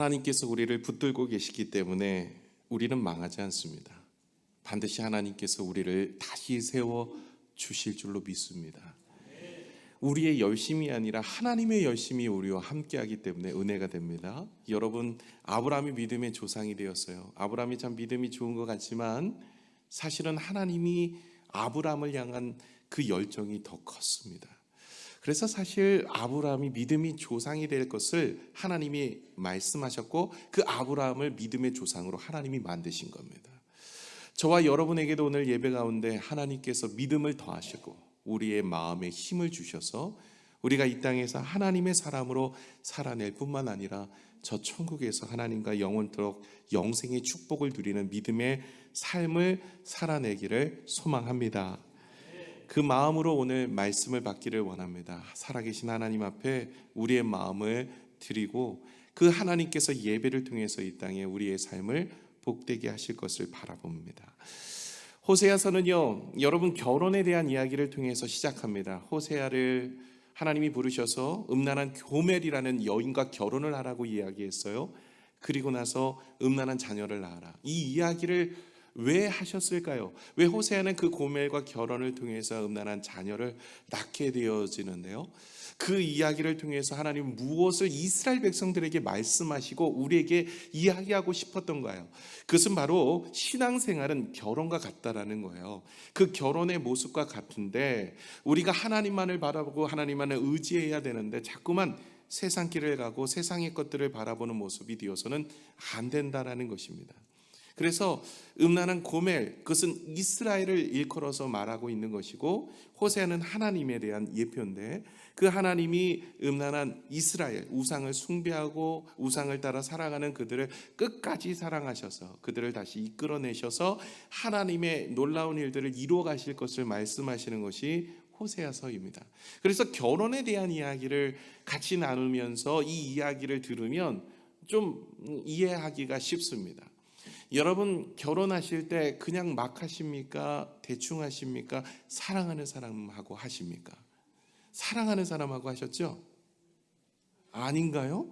하나님께서 우리를 붙들고 계시기 때문에 우리는 망하지 않습니다. 반드시 하나님께서 우리를 다시 세워 주실 줄로 믿습니다. 우리의 열심이 아니라 하나님의 열심이 우리와 함께하기 때문에 은혜가 됩니다. 여러분, 아브라함이 믿음의 조상이 되었어요. 아브라함이 참 믿음이 좋은 것 같지만 사실은 하나님이 아브라함을 향한 그 열정이 더 컸습니다. 그래서 사실 아브라함이 믿음이 조상이 될 것을 하나님이 말씀하셨고 그 아브라함을 믿음의 조상으로 하나님이 만드신 겁니다. 저와 여러분에게도 오늘 예배 가운데 하나님께서 믿음을 더하시고 우리의 마음에 힘을 주셔서 우리가 이 땅에서 하나님의 사람으로 살아낼 뿐만 아니라 저 천국에서 하나님과 영원토록 영생의 축복을 누리는 믿음의 삶을 살아내기를 소망합니다. 그 마음으로 오늘 말씀을 받기를 원합니다. 살아계신 하나님 앞에 우리의 마음을 드리고 그 하나님께서 예배를 통해서 이 땅에 우리의 삶을 복되게 하실 것을 바라봅니다. 호세아서는요, 여러분 결혼에 대한 이야기를 통해서 시작합니다. 호세아를 하나님이 부르셔서 음란한 고멜이라는 여인과 결혼을 하라고 이야기했어요. 그리고 나서 음란한 자녀를 낳아라. 이 이야기를 왜 하셨을까요? 왜 호세아는 그 고멜과 결혼을 통해서 음란한 자녀를 낳게 되어지는데요? 그 이야기를 통해서 하나님은 무엇을 이스라엘 백성들에게 말씀하시고 우리에게 이야기하고 싶었던가요? 그것은 바로 신앙생활은 결혼과 같다라는 거예요. 그 결혼의 모습과 같은데 우리가 하나님만을 바라보고 하나님만을 의지해야 되는데 자꾸만 세상 길을 가고 세상의 것들을 바라보는 모습이 되어서는 안 된다라는 것입니다. 그래서 음란한 고멜, 그것은 이스라엘을 일컬어서 말하고 있는 것이고 호세아는 하나님에 대한 예표인데 그 하나님이 음란한 이스라엘, 우상을 숭배하고 우상을 따라 살아가는 그들을 끝까지 사랑하셔서 그들을 다시 이끌어내셔서 하나님의 놀라운 일들을 이루어 가실 것을 말씀하시는 것이 호세아서입니다. 그래서 결혼에 대한 이야기를 같이 나누면서 이 이야기를 들으면 좀 이해하기가 쉽습니다. 여러분 결혼하실 때 그냥 막 하십니까? 대충 하십니까? 사랑하는 사람하고 하십니까? 사랑하는 사람하고 하셨죠? 아닌가요?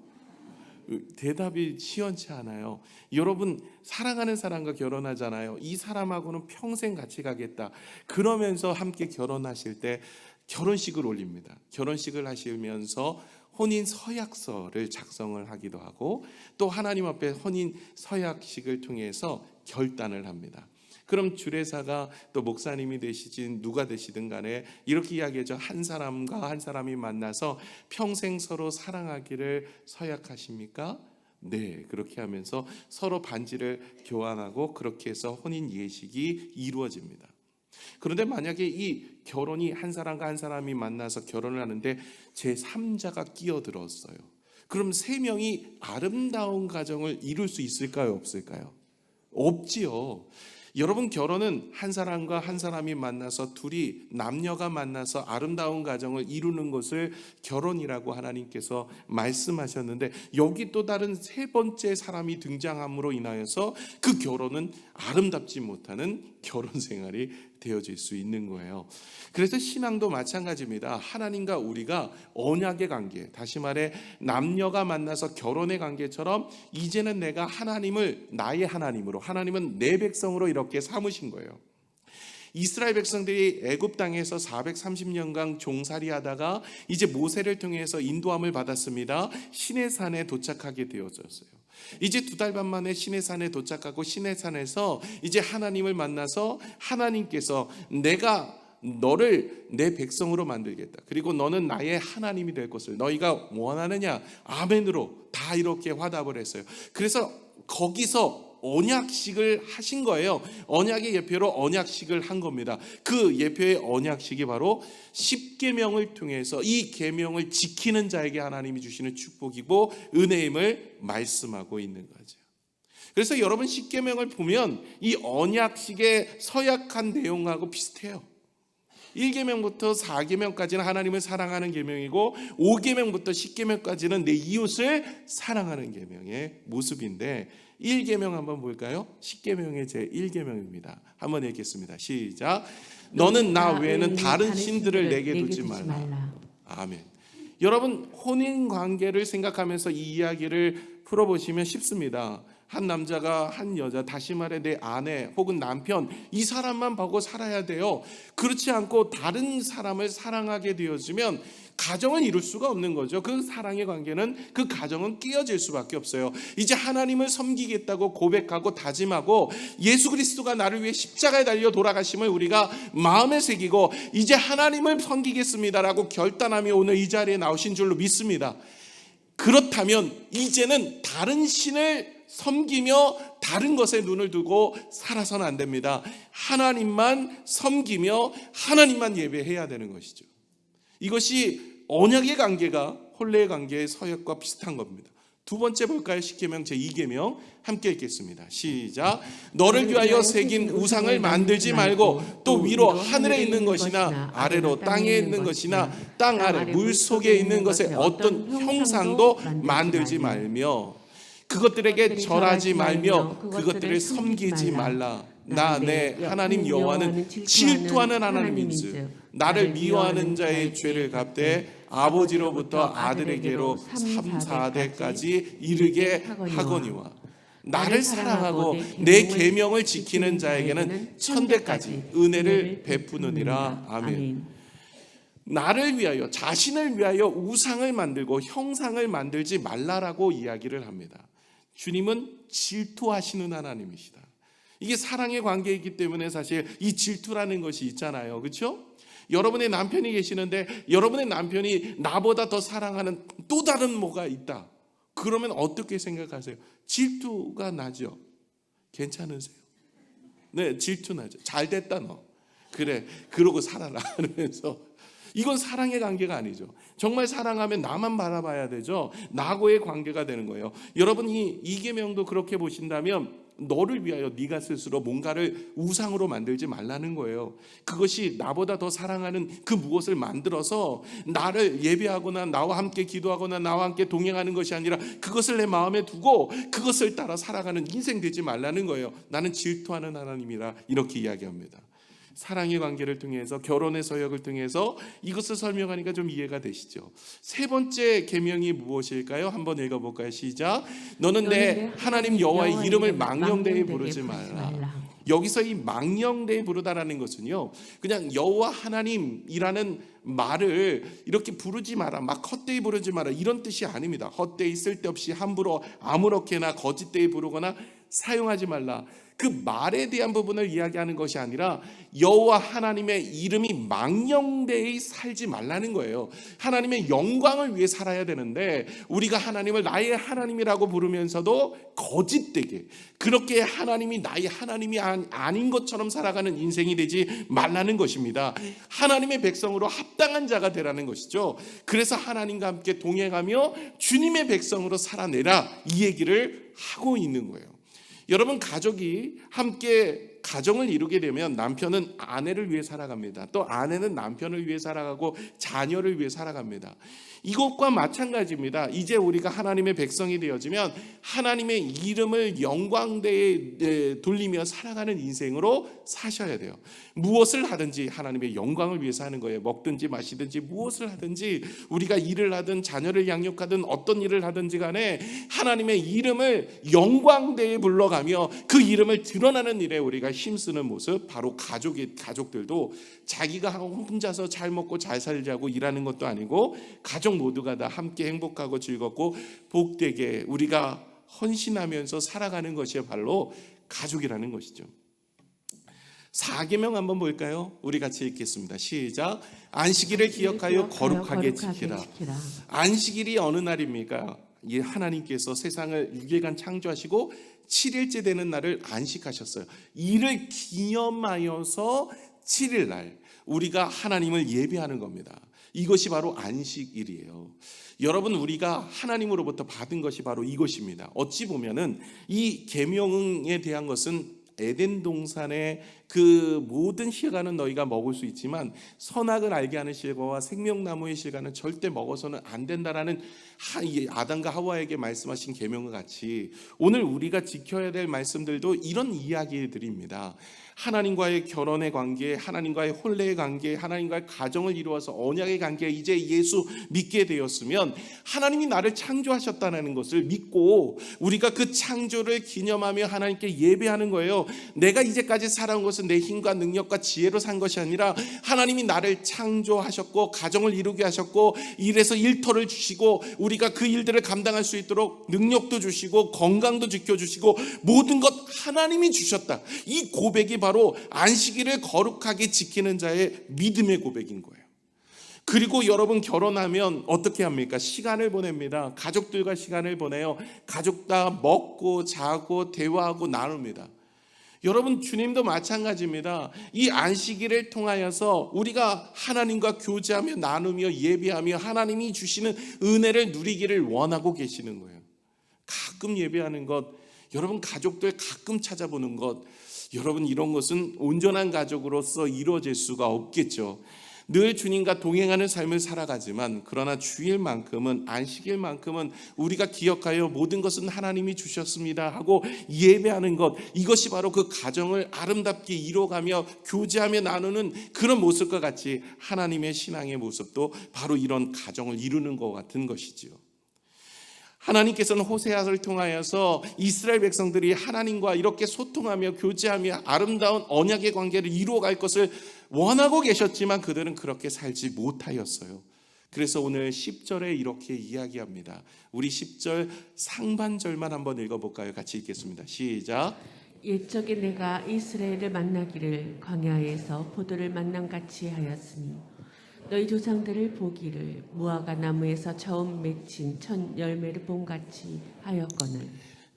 대답이 시원치 않아요. 여러분 사랑하는 사람과 결혼하잖아요. 이 사람하고는 평생 같이 가겠다. 그러면서 함께 결혼하실 때 결혼식을 올립니다. 결혼식을 하시면서 혼인 서약서를 작성을 하기도 하고 또 하나님 앞에 혼인 서약식을 통해서 결단을 합니다. 그럼 주례사가 또 목사님이 되시든 누가 되시든 간에 이렇게 이야기하죠. 한 사람과 한 사람이 만나서 평생 서로 사랑하기를 서약하십니까? 네, 그렇게 하면서 서로 반지를 교환하고 그렇게 해서 혼인 예식이 이루어집니다. 그런데 만약에 이 결혼이 한 사람과 한 사람이 만나서 결혼을 하는데 제3자가 끼어들었어요. 그럼 세 명이 아름다운 가정을 이룰 수 있을까요? 없을까요? 없지요. 여러분 결혼은 한 사람과 한 사람이 만나서 둘이 남녀가 만나서 아름다운 가정을 이루는 것을 결혼이라고 하나님께서 말씀하셨는데 여기 또 다른 세 번째 사람이 등장함으로 인하여서 그 결혼은 아름답지 못하는 결혼 생활이 되어질 수 있는 거예요. 그래서 신앙도 마찬가지입니다. 하나님과 우리가 언약의 관계, 다시 말해 남녀가 만나서 결혼의 관계처럼 이제는 내가 하나님을 나의 하나님으로, 하나님은 내 백성으로 이렇게 삼으신 거예요. 이스라엘 백성들이 애굽 땅에서 430년간 종살이 하다가 이제 모세를 통해서 인도함을 받았습니다. 시내산에 도착하게 되어졌어요. 이제 2달 반 만에 시내산에 도착하고 시내산에서 이제 하나님을 만나서 하나님께서 내가 너를 내 백성으로 만들겠다. 그리고 너는 나의 하나님이 될 것을 너희가 원하느냐? 아멘으로 다 이렇게 화답을 했어요. 그래서 거기서 언약식을 하신 거예요. 언약의 예표로 언약식을 한 겁니다. 그 예표의 언약식이 바로 10계명을 통해서 이 계명을 지키는 자에게 하나님이 주시는 축복이고 은혜임을 말씀하고 있는 거죠. 그래서 여러분 10계명을 보면 이 언약식의 서약한 내용하고 비슷해요. 1계명부터 4계명까지는 하나님을 사랑하는 계명이고 5계명부터 10계명까지는 내 이웃을 사랑하는 계명의 모습인데 1계명 한번 볼까요? 10계명의 제1계명입니다. 한번 읽겠습니다. 시작. 너는 나 외에는 다른 신들을 내게 두지 말라. 아멘. 여러분 혼인 관계를 생각하면서 이 이야기를 풀어보시면 쉽습니다. 한 남자가 한 여자, 다시 말해 내 아내 혹은 남편, 이 사람만 보고 살아야 돼요. 그렇지 않고 다른 사람을 사랑하게 되어지면 가정을 이룰 수가 없는 거죠. 그 사랑의 관계는, 그 가정은 깨어질 수밖에 없어요. 이제 하나님을 섬기겠다고 고백하고 다짐하고 예수 그리스도가 나를 위해 십자가에 달려 돌아가심을 우리가 마음에 새기고 이제 하나님을 섬기겠습니다라고 결단하며 오늘 이 자리에 나오신 줄로 믿습니다. 그렇다면 이제는 다른 신을 섬기며 다른 것에 눈을 두고 살아서는 안 됩니다. 하나님만 섬기며 하나님만 예배해야 되는 것이죠. 이것이 언약의 관계가 혼례의 관계의 서약과 비슷한 겁니다. 두 번째 볼까요? 십계명 제2계명 함께 읽겠습니다. 시작. 너를 위하여 새긴 우상을 만들지 말고 또 위로 하늘에 있는 것이나 아래로 땅에 있는 것이나 땅 아래 물 속에 있는 것에 어떤 형상도 만들지 말며 그것들에게 절하지 말며 그것들을 섬기지 말라. 나 내 하나님 여호와는 질투하는 하나님인즉 나를 미워하는 자의 죄를 갚되 아버지로부터 아들에게로 3, 4대까지 이르게 하거니와 나를 사랑하고 내 계명을 지키는 자에게는 1000대까지 은혜를 베푸느니라. 아멘. 나를 위하여, 자신을 위하여 우상을 만들고 형상을 만들지 말라라고 이야기를 합니다. 주님은 질투하시는 하나님이시다. 이게 사랑의 관계이기 때문에 사실 이 질투라는 것이 있잖아요. 그렇죠? 여러분의 남편이 계시는데 여러분의 남편이 나보다 더 사랑하는 또 다른 뭐가 있다. 그러면 어떻게 생각하세요? 질투가 나죠. 괜찮으세요? 네, 질투 나죠. 잘 됐다 너. 그래, 그러고 살아라 하면서. 이건 사랑의 관계가 아니죠. 정말 사랑하면 나만 바라봐야 되죠. 나하고의 관계가 되는 거예요. 여러분이 이 계명도 그렇게 보신다면 너를 위하여 네가 스스로 뭔가를 우상으로 만들지 말라는 거예요. 그것이 나보다 더 사랑하는 그 무엇을 만들어서 나를 예배하거나 나와 함께 기도하거나 나와 함께 동행하는 것이 아니라 그것을 내 마음에 두고 그것을 따라 살아가는 인생 되지 말라는 거예요. 나는 질투하는 하나님이라 이렇게 이야기합니다. 사랑의 관계를 통해서 결혼의 서약을 통해서 이것을 설명하니까 좀 이해가 되시죠? 세 번째 계명이 무엇일까요? 한번 읽어볼까요? 시작. 너는 내 하나님 여호와의 이름을 망령되이 부르지 말라. 여기서 이 망령되이 부르다라는 것은요, 그냥 여호와 하나님이라는 말을 이렇게 부르지 마라, 막 헛되이 부르지 마라 이런 뜻이 아닙니다. 헛되이 쓸데없이 함부로 아무렇게나 거짓되이 부르거나 사용하지 말라. 그 말에 대한 부분을 이야기하는 것이 아니라 여호와 하나님의 이름이 망령되이 살지 말라는 거예요. 하나님의 영광을 위해 살아야 되는데 우리가 하나님을 나의 하나님이라고 부르면서도 거짓되게 그렇게 하나님이 나의 하나님이 아닌 것처럼 살아가는 인생이 되지 말라는 것입니다. 하나님의 백성으로 합당한 자가 되라는 것이죠. 그래서 하나님과 함께 동행하며 주님의 백성으로 살아내라 이 얘기를 하고 있는 거예요. 여러분, 가족이 함께 가정을 이루게 되면 남편은 아내를 위해 살아갑니다. 또 아내는 남편을 위해 살아가고 자녀를 위해 살아갑니다. 이것과 마찬가지입니다. 이제 우리가 하나님의 백성이 되어지면 하나님의 이름을 영광대에 돌리며 살아가는 인생으로 사셔야 돼요. 무엇을 하든지 하나님의 영광을 위해서 하는 거예요. 먹든지 마시든지 무엇을 하든지 우리가 일을 하든 자녀를 양육하든 어떤 일을 하든지 간에 하나님의 이름을 영광대에 불러가며 그 이름을 드러나는 일에 우리가 힘쓰는 모습, 바로 가족들도 자기가 혼자서 잘 먹고 잘 살자고 일하는 것도 아니고 가족 모두가 다 함께 행복하고 즐겁고 복되게 우리가 헌신하면서 살아가는 것이 바로 가족이라는 것이죠. 4계명 한번 볼까요? 우리 같이 읽겠습니다. 시작. 안식일을 기억하여 거룩하게 지키라. 안식일이 어느 날입니까? 이 하나님께서 세상을 6일간 창조하시고 7일째 되는 날을 안식하셨어요. 이를 기념하여서 7일 날 우리가 하나님을 예배하는 겁니다. 이것이 바로 안식일이에요. 여러분, 우리가 하나님으로부터 받은 것이 바로 이것입니다. 어찌 보면은 이 계명에 대한 것은 에덴 동산의 그 모든 실과는 너희가 먹을 수 있지만 선악을 알게 하는 실과와 생명나무의 실과는 절대 먹어서는 안 된다라는 아담과 하와에게 말씀하신 계명과 같이 오늘 우리가 지켜야 될 말씀들도 이런 이야기들입니다. 하나님과의 결혼의 관계, 하나님과의 혼례의 관계, 하나님과의 가정을 이루어서 언약의 관계, 이제 예수 믿게 되었으면 하나님이 나를 창조하셨다는 것을 믿고 우리가 그 창조를 기념하며 하나님께 예배하는 거예요. 내가 이제까지 살아온 것은 내 힘과 능력과 지혜로 산 것이 아니라 하나님이 나를 창조하셨고 가정을 이루게 하셨고 일에서 일터를 주시고 우리가 그 일들을 감당할 수 있도록 능력도 주시고 건강도 지켜주시고 모든 것 하나님이 주셨다. 이 고백이 바로 안식일을 거룩하게 지키는 자의 믿음의 고백인 거예요. 그리고 여러분 결혼하면 어떻게 합니까? 시간을 보냅니다. 가족들과 시간을 보내요. 가족 다 먹고 자고 대화하고 나눕니다. 여러분 주님도 마찬가지입니다. 이 안식일을 통하여서 우리가 하나님과 교제하며 나누며 예배하며 하나님이 주시는 은혜를 누리기를 원하고 계시는 거예요. 가끔 예배하는 것, 여러분 가족들 가끔 찾아보는 것, 여러분 이런 것은 온전한 가족으로서 이루어질 수가 없겠죠. 늘 주님과 동행하는 삶을 살아가지만 그러나 주일만큼은 안식일만큼은 우리가 기억하여 모든 것은 하나님이 주셨습니다 하고 예배하는 것, 이것이 바로 그 가정을 아름답게 이루어가며 교제하며 나누는 그런 모습과 같이 하나님의 신앙의 모습도 바로 이런 가정을 이루는 것 같은 것이지요. 하나님께서는 호세아를 통하여서 이스라엘 백성들이 하나님과 이렇게 소통하며 교제하며 아름다운 언약의 관계를 이루어갈 것을 원하고 계셨지만 그들은 그렇게 살지 못하였어요. 그래서 오늘 10절에 이렇게 이야기합니다. 우리 10절 상반절만 한번 읽어볼까요? 같이 읽겠습니다. 시작. 옛적에 내가 이스라엘을 만나기를 광야에서 포도를 만남같이 하였으니 너희 조상들을 보기를 무화과 나무에서 처음 맺힌 첫 열매를 본같이 하였거늘.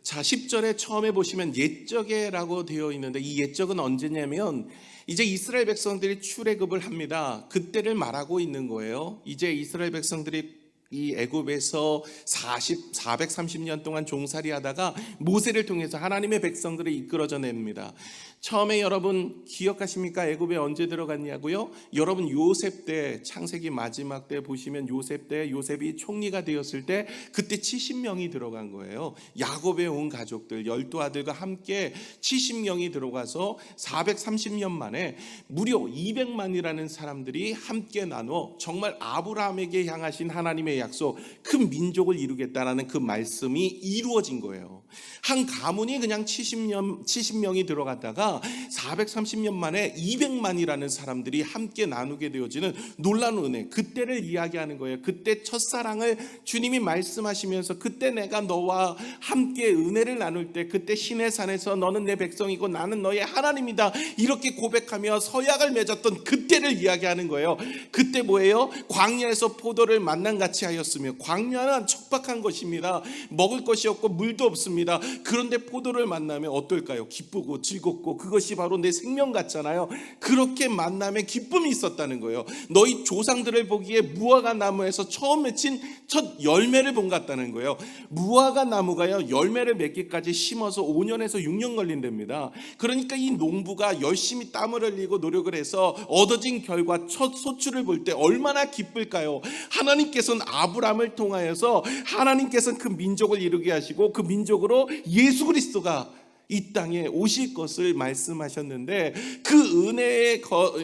자, 10절에 처음에 보시면 옛적에라고 되어 있는데 이 옛적은 언제냐면 이제 이스라엘 백성들이 출애굽을 합니다. 그때를 말하고 있는 거예요. 이제 이스라엘 백성들이 이 애굽에서 430년 동안 종살이 하다가 모세를 통해서 하나님의 백성들을 이끌어져 냅니다. 처음에 여러분 기억하십니까? 애굽에 언제 들어갔냐고요? 여러분 요셉 때, 창세기 마지막 때 보시면 요셉 때, 요셉이 총리가 되었을 때 그때 70명이 들어간 거예요. 야곱의 온 가족들 12아들과 함께 70명이 들어가서 430년 만에 무려 200만이라는 사람들이 함께 나눠 정말 아브라함에게 향하신 하나님의 약속, 큰 민족을 이루겠다라는 그 말씀이 이루어진 거예요. 한 가문이 그냥 70명이 들어갔다가 430년 만에 200만이라는 사람들이 함께 나누게 되어지는 놀라운 은혜, 그때를 이야기하는 거예요. 그때 첫사랑을 주님이 말씀하시면서 그때 내가 너와 함께 은혜를 나눌 때, 그때 시내산에서 너는 내 백성이고 나는 너의 하나님이다 이렇게 고백하며 서약을 맺었던 그때를 이야기하는 거예요. 그때 뭐예요? 광야에서 포도를 만남같이 하였으며, 광야는 척박한 것입니다. 먹을 것이 없고 물도 없습니다. 그런데 포도를 만나면 어떨까요? 기쁘고 즐겁고 그것이 바로 내 생명 같잖아요. 그렇게 만남에 기쁨이 있었다는 거예요. 너희 조상들을 보기에 무화과 나무에서 처음 맺힌 첫 열매를 본 것 같다는 거예요. 무화과 나무가요 열매를 맺기까지 심어서 5년에서 6년 걸린답니다. 그러니까 이 농부가 열심히 땀을 흘리고 노력을 해서 얻어진 결과 첫 소출을 볼 때 얼마나 기쁠까요? 하나님께서는 아브라함을 통하여서 하나님께서는 그 민족을 이루게 하시고 그 민족으로 예수 그리스도가 이 땅에 오실 것을 말씀하셨는데 그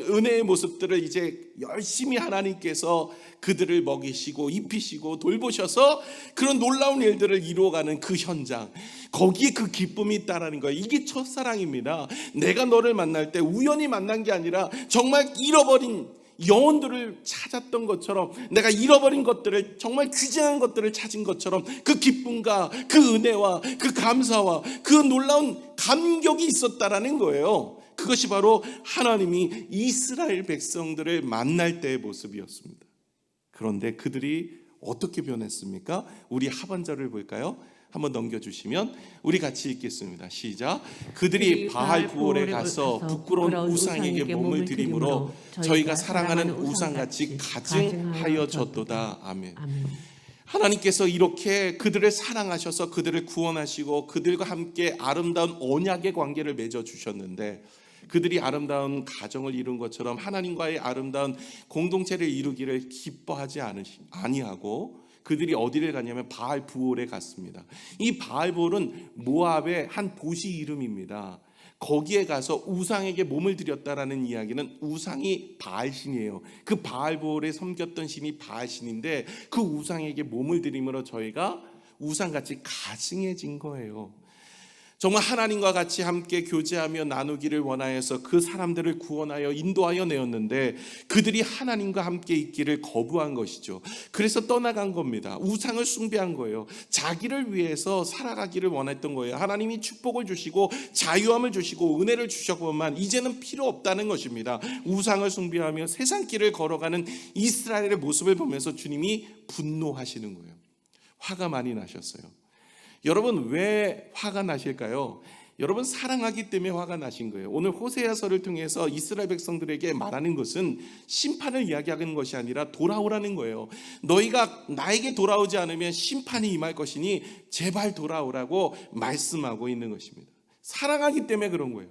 은혜의 모습들을 이제 열심히 하나님께서 그들을 먹이시고 입히시고 돌보셔서 그런 놀라운 일들을 이루어가는 그 현장, 거기에 그 기쁨이 있다라는 거예요. 이게 첫사랑입니다. 내가 너를 만날 때 우연히 만난 게 아니라 정말 잃어버린 영혼들을 찾았던 것처럼, 내가 잃어버린 것들을, 정말 귀중한 것들을 찾은 것처럼 그 기쁨과 그 은혜와 그 감사와 그 놀라운 감격이 있었다라는 거예요. 그것이 바로 하나님이 이스라엘 백성들을 만날 때의 모습이었습니다. 그런데 그들이 어떻게 변했습니까? 우리 하반절을 볼까요? 한번 넘겨주시면 우리 같이 읽겠습니다. 시작. 그들이 바알 부올에 가서 부끄러운 우상에게 몸을 들이므로 저희가 사랑하는 우상같이 가증하여졌도다. 아멘. 하나님께서 이렇게 그들을 사랑하셔서 그들을 구원하시고 그들과 함께 아름다운 언약의 관계를 맺어 주셨는데, 그들이 아름다운 가정을 이룬 것처럼 하나님과의 아름다운 공동체를 이루기를 기뻐하지 아니하고 그들이 어디를 가냐면 바알 부올에 갔습니다. 이 바알 부올은 모압의 한 도시 이름입니다. 거기에 가서 우상에게 몸을 드렸다라는 이야기는 우상이 바알신이에요. 그 바알볼에 섬겼던 신이 바알신인데 그 우상에게 몸을 드림으로 저희가 우상같이 가증해진 거예요. 정말 하나님과 같이 함께 교제하며 나누기를 원하여서 그 사람들을 구원하여 인도하여 내었는데 그들이 하나님과 함께 있기를 거부한 것이죠. 그래서 떠나간 겁니다. 우상을 숭배한 거예요. 자기를 위해서 살아가기를 원했던 거예요. 하나님이 축복을 주시고 자유함을 주시고 은혜를 주셨건만 이제는 필요 없다는 것입니다. 우상을 숭배하며 세상 길을 걸어가는 이스라엘의 모습을 보면서 주님이 분노하시는 거예요. 화가 많이 나셨어요. 여러분, 왜 화가 나실까요? 여러분, 사랑하기 때문에 화가 나신 거예요. 오늘 호세아서를 통해서 이스라엘 백성들에게 말하는 것은 심판을 이야기하는 것이 아니라 돌아오라는 거예요. 너희가 나에게 돌아오지 않으면 심판이 임할 것이니 제발 돌아오라고 말씀하고 있는 것입니다. 사랑하기 때문에 그런 거예요.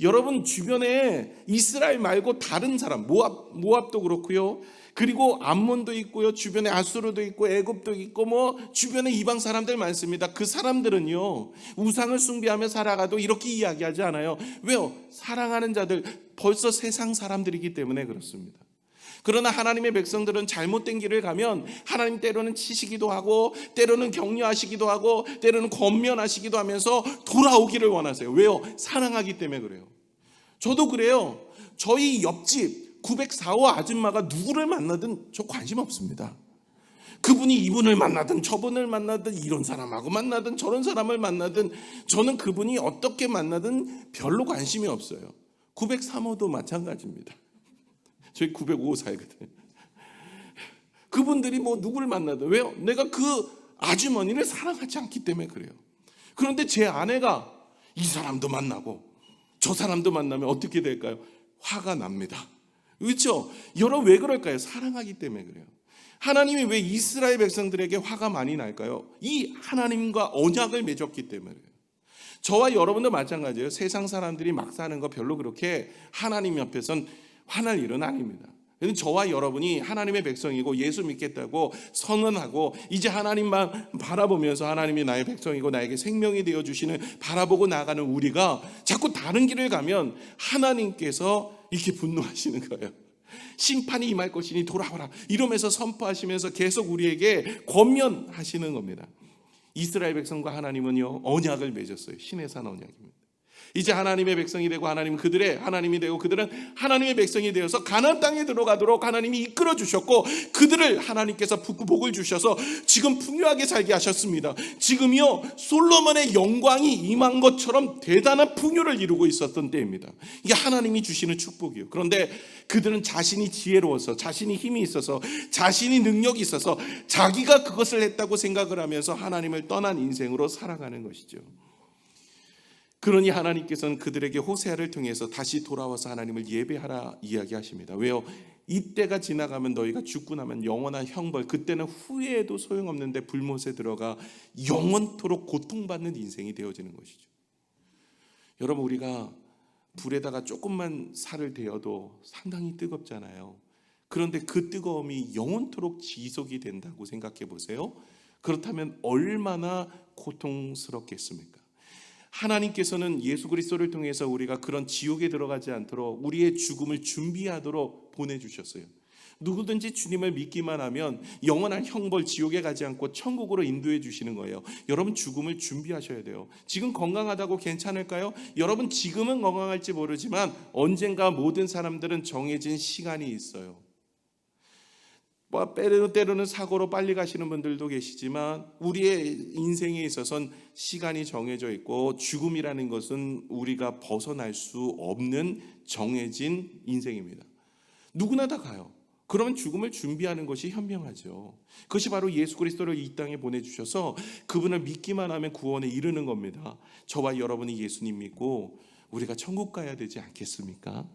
여러분, 주변에 이스라엘 말고 다른 사람, 모압도 그렇고요, 그리고 암몬도 있고요, 주변에 아수르도 있고 애굽도 있고 주변에 이방 사람들 많습니다. 그 사람들은요 우상을 숭배하며 살아가도 이렇게 이야기하지 않아요. 왜요? 사랑하는 자들, 벌써 세상 사람들이기 때문에 그렇습니다. 그러나 하나님의 백성들은 잘못된 길을 가면 하나님 때로는 치시기도 하고 때로는 격려하시기도 하고 때로는 권면하시기도 하면서 돌아오기를 원하세요. 왜요? 사랑하기 때문에 그래요. 저도 그래요. 저희 옆집 904호 아줌마가 누구를 만나든 저 관심 없습니다. 그분이 이분을 만나든 저분을 만나든 이런 사람하고 만나든 저런 사람을 만나든 저는 그분이 어떻게 만나든 별로 관심이 없어요. 903호도 마찬가지입니다. 저희 905호 살거든요. 그분들이 누구를 만나든, 왜요? 내가 그 아주머니를 사랑하지 않기 때문에 그래요. 그런데 제 아내가 이 사람도 만나고 저 사람도 만나면 어떻게 될까요? 화가 납니다. 그렇죠? 여러분, 왜 그럴까요? 사랑하기 때문에 그래요. 하나님이 왜 이스라엘 백성들에게 화가 많이 날까요? 이 하나님과 언약을 맺었기 때문에 그래요. 저와 여러분도 마찬가지예요. 세상 사람들이 막 사는 거 별로 그렇게 하나님 옆에선 화날 일은 아닙니다. 저와 여러분이 하나님의 백성이고 예수 믿겠다고 선언하고 이제 하나님만 바라보면서 하나님이 나의 백성이고 나에게 생명이 되어주시는 바라보고 나아가는 우리가 자꾸 다른 길을 가면 하나님께서 이렇게 분노하시는 거예요. 심판이 임할 것이니 돌아오라 이러면서 선포하시면서 계속 우리에게 권면하시는 겁니다. 이스라엘 백성과 하나님은요 언약을 맺었어요. 신의 산 언약입니다. 이제 하나님의 백성이 되고 하나님은 그들의 하나님이 되고 그들은 하나님의 백성이 되어서 가나안 땅에 들어가도록 하나님이 이끌어 주셨고 그들을 하나님께서 복을 주셔서 지금 풍요하게 살게 하셨습니다. 지금요 솔로몬의 영광이 임한 것처럼 대단한 풍요를 이루고 있었던 때입니다. 이게 하나님이 주시는 축복이에요. 그런데 그들은 자신이 지혜로워서 자신이 힘이 있어서 자신이 능력이 있어서 자기가 그것을 했다고 생각을 하면서 하나님을 떠난 인생으로 살아가는 것이죠. 그러니 하나님께서는 그들에게 호세아를 통해서 다시 돌아와서 하나님을 예배하라 이야기하십니다. 왜요? 이때가 지나가면 너희가 죽고 나면 영원한 형벌, 그때는 후회해도 소용없는데 불못에 들어가 영원토록 고통받는 인생이 되어지는 것이죠. 여러분, 우리가 불에다가 조금만 살을 데워도 상당히 뜨겁잖아요. 그런데 그 뜨거움이 영원토록 지속이 된다고 생각해 보세요. 그렇다면 얼마나 고통스럽겠습니까? 하나님께서는 예수 그리스도를 통해서 우리가 그런 지옥에 들어가지 않도록 우리의 죽음을 준비하도록 보내주셨어요. 누구든지 주님을 믿기만 하면 영원한 형벌 지옥에 가지 않고 천국으로 인도해 주시는 거예요. 여러분, 죽음을 준비하셔야 돼요. 지금 건강하다고 괜찮을까요? 여러분, 지금은 건강할지 모르지만 언젠가 모든 사람들은 정해진 시간이 있어요. 때로는 사고로 빨리 가시는 분들도 계시지만 우리의 인생에 있어서는 시간이 정해져 있고 죽음이라는 것은 우리가 벗어날 수 없는 정해진 인생입니다. 누구나 다 가요. 그러면 죽음을 준비하는 것이 현명하죠. 그것이 바로 예수 그리스도를 이 땅에 보내주셔서 그분을 믿기만 하면 구원에 이르는 겁니다. 저와 여러분이 예수님 믿고 우리가 천국 가야 되지 않겠습니까?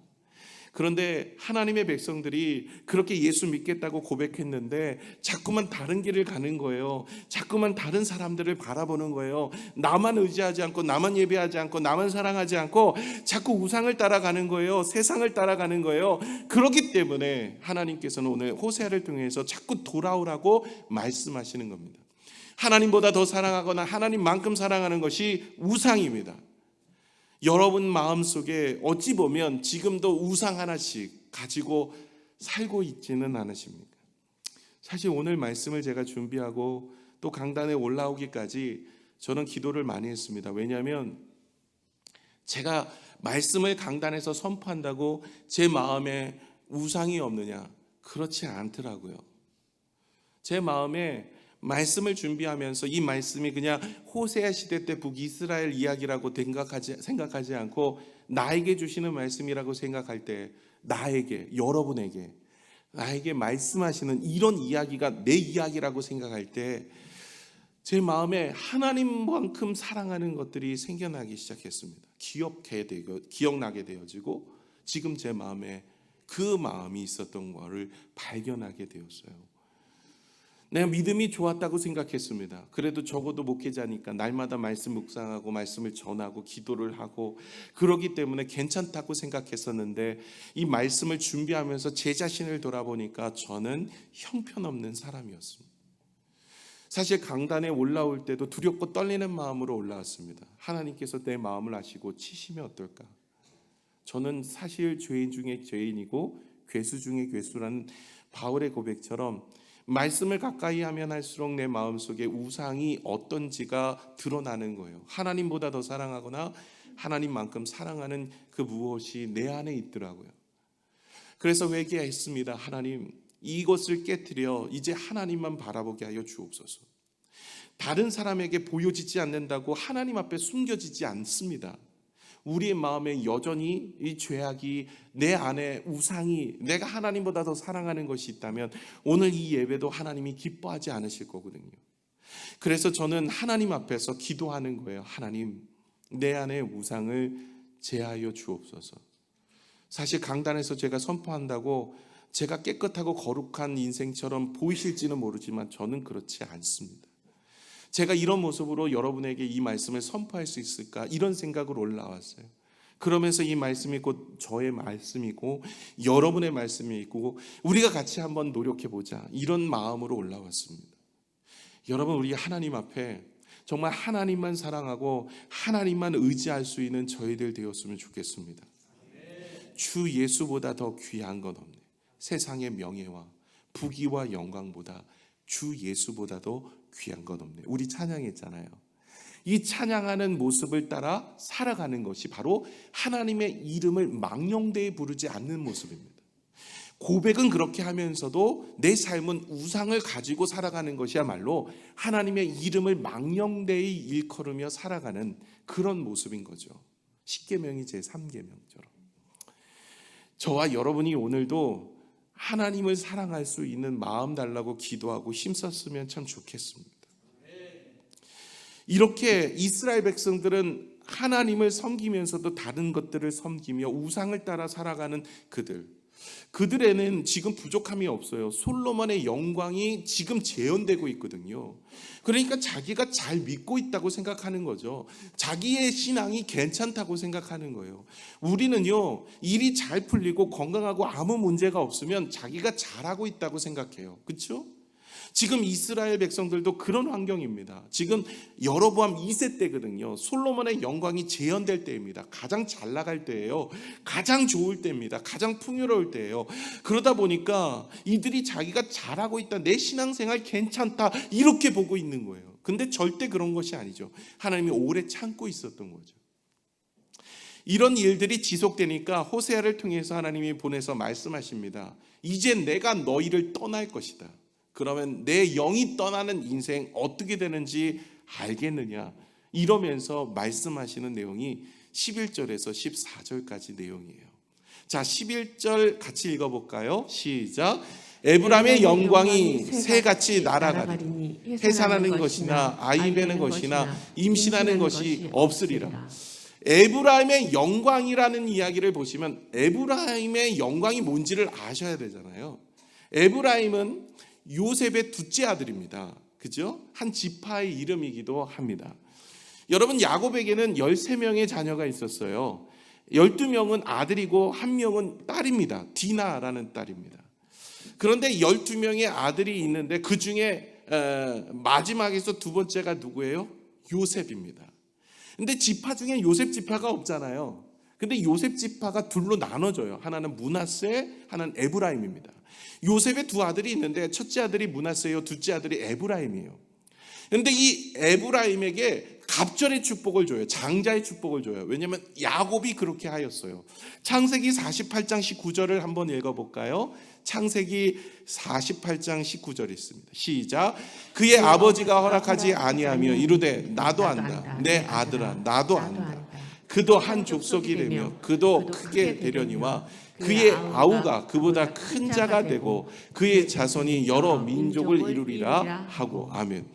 그런데 하나님의 백성들이 그렇게 예수 믿겠다고 고백했는데 자꾸만 다른 길을 가는 거예요. 자꾸만 다른 사람들을 바라보는 거예요. 나만 의지하지 않고, 나만 예배하지 않고, 나만 사랑하지 않고 자꾸 우상을 따라가는 거예요. 세상을 따라가는 거예요. 그렇기 때문에 하나님께서는 오늘 호세아를 통해서 자꾸 돌아오라고 말씀하시는 겁니다. 하나님보다 더 사랑하거나 하나님만큼 사랑하는 것이 우상입니다. 여러분 마음속에 어찌 보면 지금도 우상 하나씩 가지고 살고 있지는 않으십니까? 사실 오늘 말씀을 제가 준비하고 또 강단에 올라오기까지 저는 기도를 많이 했습니다. 왜냐하면 제가 말씀을 강단에서 선포한다고 제 마음에 우상이 없느냐? 그렇지 않더라고요. 제 마음에 말씀을 준비하면서 이 말씀이 그냥 호세아 시대 때 북이스라엘 이야기라고 생각하지 않고 나에게 주시는 말씀이라고 생각할 때, 나에게, 여러분에게, 나에게 말씀하시는 이런 이야기가 내 이야기라고 생각할 때 제 마음에 하나님만큼 사랑하는 것들이 생겨나기 시작했습니다. 기억나게 되어지고 지금 제 마음에 그 마음이 있었던 것을 발견하게 되었어요. 내가 믿음이 좋았다고 생각했습니다. 그래도 적어도 목회자니까 날마다 말씀 묵상하고 말씀을 전하고 기도를 하고 그러기 때문에 괜찮다고 생각했었는데 이 말씀을 준비하면서 제 자신을 돌아보니까 저는 형편없는 사람이었습니다. 사실 강단에 올라올 때도 두렵고 떨리는 마음으로 올라왔습니다. 하나님께서 내 마음을 아시고 치시면 어떨까? 저는 사실 죄인 중에 죄인이고 괴수 중에 괴수라는 바울의 고백처럼 말씀을 가까이 하면 할수록 내 마음속에 우상이 어떤지가 드러나는 거예요. 하나님보다 더 사랑하거나 하나님만큼 사랑하는 그 무엇이 내 안에 있더라고요. 그래서 회개했습니다. 하나님, 이것을 깨트려 이제 하나님만 바라보게 하여 주옵소서. 다른 사람에게 보여지지 않는다고 하나님 앞에 숨겨지지 않습니다. 우리의 마음에 여전히 이 죄악이, 내 안에 우상이, 내가 하나님보다 더 사랑하는 것이 있다면 오늘 이 예배도 하나님이 기뻐하지 않으실 거거든요. 그래서 저는 하나님 앞에서 기도하는 거예요. 하나님, 내 안에 우상을 제하여 주옵소서. 사실 강단에서 제가 선포한다고 제가 깨끗하고 거룩한 인생처럼 보이실지는 모르지만 저는 그렇지 않습니다. 제가 이런 모습으로 여러분에게 이 말씀을 선포할 수 있을까? 이런 생각으로 올라왔어요. 그러면서 이 말씀이 곧 저의 말씀이고 여러분의 말씀이고 우리가 같이 한번 노력해보자, 이런 마음으로 올라왔습니다. 여러분, 우리 하나님 앞에 정말 하나님만 사랑하고 하나님만 의지할 수 있는 저희들 되었으면 좋겠습니다. 주 예수보다 더 귀한 건 없네. 세상의 명예와 부귀와 영광보다 주 예수보다도 귀한 건 없네. 우리 찬양했잖아요. 이 찬양하는 모습을 따라 살아가는 것이 바로 하나님의 이름을 망령되이 부르지 않는 모습입니다. 고백은 그렇게 하면서도 내 삶은 우상을 가지고 살아가는 것이야말로 하나님의 이름을 망령되이 일컬으며 살아가는 그런 모습인 거죠. 십계명이 제3계명처럼. 저와 여러분이 오늘도 하나님을 사랑할 수 있는 마음 달라고 기도하고 힘썼으면 참 좋겠습니다. 이렇게 이스라엘 백성들은 하나님을 섬기면서도 다른 것들을 섬기며 우상을 따라 살아가는 그들에는 지금 부족함이 없어요. 솔로몬의 영광이 지금 재현되고 있거든요. 그러니까 자기가 잘 믿고 있다고 생각하는 거죠. 자기의 신앙이 괜찮다고 생각하는 거예요. 우리는요, 일이 잘 풀리고 건강하고 아무 문제가 없으면 자기가 잘하고 있다고 생각해요. 그렇죠? 지금 이스라엘 백성들도 그런 환경입니다. 지금 여로보암 2세 때거든요. 솔로몬의 영광이 재현될 때입니다. 가장 잘 나갈 때예요. 가장 좋을 때입니다. 가장 풍요로울 때예요. 그러다 보니까 이들이 자기가 잘하고 있다, 내 신앙생활 괜찮다, 이렇게 보고 있는 거예요. 근데 절대 그런 것이 아니죠. 하나님이 오래 참고 있었던 거죠. 이런 일들이 지속되니까 호세아를 통해서 하나님이 보내서 말씀하십니다. 이제 내가 너희를 떠날 것이다. 그러면 내 영이 떠나는 인생 어떻게 되는지 알겠느냐, 이러면서 말씀하시는 내용이 11절에서 14절까지 내용이에요. 자, 11절 같이 읽어볼까요? 시작. 에브라임의 영광이 새같이 날아가리니 해산하는 것이나 아이 베는 것이나 임신하는 것이 없으리라. 에브라임의 영광이라는 이야기를 보시면 에브라임의 영광이 뭔지를 아셔야 되잖아요. 에브라임은 요셉의 둘째 아들입니다. 그죠? 한 지파의 이름이기도 합니다. 여러분, 야곱에게는 13명의 자녀가 있었어요. 12명은 아들이고 1명은 딸입니다. 디나라는 딸입니다. 그런데 12명의 아들이 있는데 그 중에 마지막에서 두 번째가 누구예요? 요셉입니다. 근데 지파 중에 요셉 지파가 없잖아요. 근데 요셉 지파가 둘로 나눠져요. 하나는 므낫세, 하나는 에브라임입니다. 요셉의 두 아들이 있는데 첫째 아들이 므낫세요, 둘째 아들이 에브라임이에요. 근데 이 에브라임에게 갑절의 축복을 줘요. 장자의 축복을 줘요. 왜냐하면 야곱이 그렇게 하였어요. 창세기 48장 19절을 한번 읽어볼까요? 창세기 48장 19절이 있습니다. 시작. 그의 아버지가 허락하지 아니하며 이르되 나도 안다. 내 아들아 나도 안다. 그도 한 족속이 되며 그도 크게 되려니와 그의 아우가 그보다 큰 자가 되고 그의 자손이 여러 민족을 이루리라 하고. 아멘.